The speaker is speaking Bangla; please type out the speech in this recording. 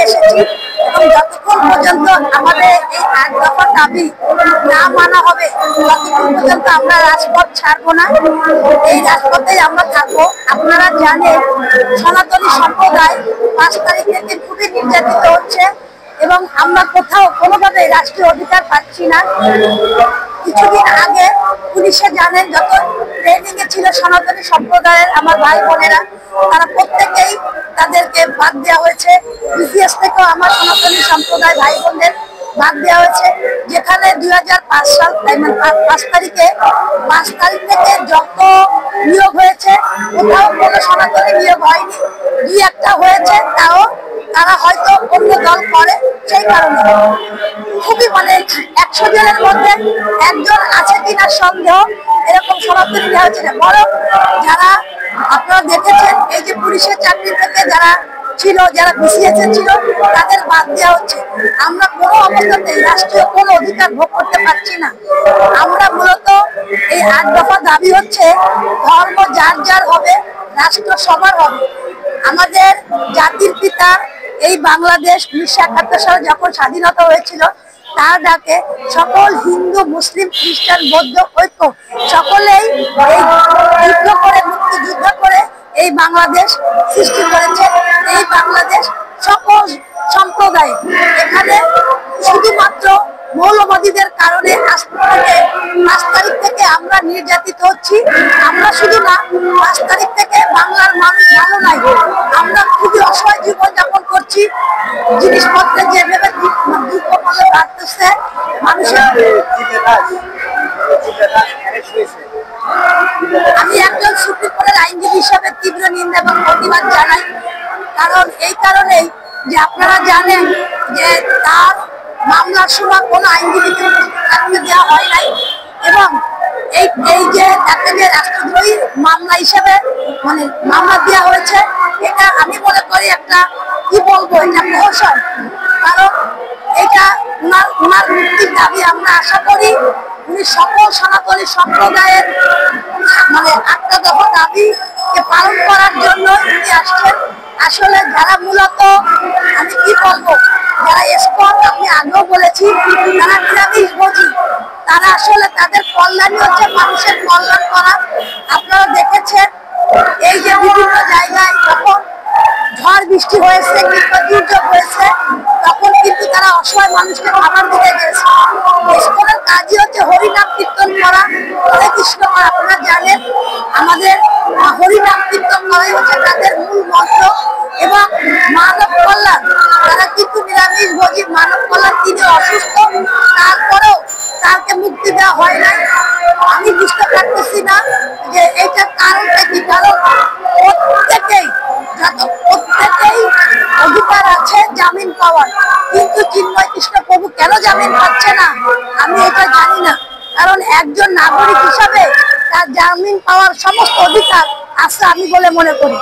এসেছি এবং যতক্ষণ পর্যন্ত আমাদের এই ৮ দফা দাবি না মানা হবে ততক্ষণ পর্যন্ত আমরা রাজপথ ছাড়বো না। এই রাজপথেই আমরা থাকবো। আপনারা জানেন সনাতনী সম্প্রদায় ৫ তারিখ থেকে খুবই নির্যাতিত হচ্ছে এবং আমরা কোথাও কোনোভাবে রাষ্ট্রীয় অধিকার পাচ্ছি না। কিছুদিন আগে পুলিশে জানেন যত ট্রেনিং এ ছিল সনাতনী সম্প্রদায়ের আমার ভাই বোনেরা, তারা প্রত্যেকেই তাদেরকে বাদ দেওয়া হয়েছে। বিসিএস থেকেও আমার সনাতনী সম্প্রদায় ভাই বোনদের বাদ দেওয়া হয়েছে, যেখানে ২০০৫ সাল ৫ তারিখ থেকে যত নিয়োগ হয়েছে কোথাও কোনো সনাতনী নিয়োগ হয়নি। দুই একটা হয়েছে, তাও তারা হয়তো অন্য দল করে, সেই কারণে খুবই ১০০ জনের মধ্যে একজন আছে কিনা সন্দেহ, এরকম সনাতনী দেওয়া হচ্ছে না। বরং যারা আপনারা দেখেছেন এই যে পুলিশের চাকরি থেকে যারা ছিল, যারা বিসিএস ছিল, তাদের বাদ দেওয়া হচ্ছে। আমরা কোনো অবস্থাতেই রাষ্ট্রীয় কোনো অধিকার ভোগ করতে পারছি না। আমরা মূলত এই ৮ দফা দাবি হচ্ছে ধর্ম যার যার হবে, রাষ্ট্র সবার হবে। আমাদের জাতির পিতা এই বাংলাদেশ ১৯৭১ সালে যখন স্বাধীনতা হয়েছিল, তার ডাকে সকল হিন্দু, মুসলিম, খ্রিস্টান, বৌদ্ধ ঐক্য সকলেই এই যুদ্ধ করে, মুক্তিযুদ্ধ করে এই বাংলাদেশ সৃষ্টি করেছে। এই বাংলাদেশ সকল সম্প্রদায়, এখানে শুধুমাত্র মৌলবাদীদের কারণে আজ থেকে ৫ তারিখ থেকে আমরা নির্যাতিত হচ্ছি। আমরা শুধু না, ৫ তারিখ থেকে বাংলার মানুষ ভালো নাই, আমরা খুবই অসহায় জীবনযাপন করছি। জিনিসপত্রের যেভাবে দ্রব্যমূল্য বাড়তেছে, মানুষের আমি একজন সুপ্রিম কোর্টের আইনজীবী হিসাবে তীব্র নিন্দা এবং প্রতিবাদ জানাই। কারণ এই কারণেই যে আপনারা জানেন যে তার মামলার সময় কোনো আইনজীবীকে থাকতে দেওয়া হয় নাই এবং এই যে তাকে যে রাষ্ট্রদ্রোহী মামলা হিসেবে মামলা দেওয়া হয়েছে, এটা আমি মনে করি একটা কি বলবো, এটা প্রহসন। কারণ এটা উনার মুক্তির দাবি আমরা আশা করি উনি সকল সনাতনী সম্প্রদায়ের ৮টা দফা দাবিকে পালন করার জন্য উনি আসছেন। আসলে যারা মূলত আমি কি বলবো, যারা স্পট আমি আগেও বলেছি, তারা নিরামিষভোজী, তারা আসলে তাদের কল্যাণই হচ্ছে মানুষের কল্যাণ করা। আপনারা দেখেছেন এই যে বিভিন্ন জায়গায় যখন ঝড় বৃষ্টি হয়েছে কিংবা দুর্যোগ হয়েছে, তখন কিন্তু তারা অসহায় মানুষকে খাবার দিতে গেছে। স্কুলের কাজই হচ্ছে হরিনাম কীর্তন করা, হরে কৃষ্ণ করা। আপনারা জানেন আমাদের হরিনাম কীর্তন করাই হচ্ছে তাদের মূল মন্ত্র এবং মানব কল্যাণ। তারা কিন্তু নিরামিষভোজী, মানব কল্যাণ। তিনি অসুস্থ, তারপরেও তাকে মুক্তি দেওয়া হয় নাই। আমি বুঝতে পারতেছি না যে এইটার কারণটা কি। কারণ প্রত্যেকেই অধিকার আছে জামিন পাওয়ার, কিন্তু চিন্ময় কৃষ্ণ প্রভু কেন জামিন পাচ্ছে না আমি এটা জানি না। কারণ একজন নাগরিক হিসাবে তার জামিন পাওয়ার সমস্ত অধিকার আছে আমি বলে মনে করি।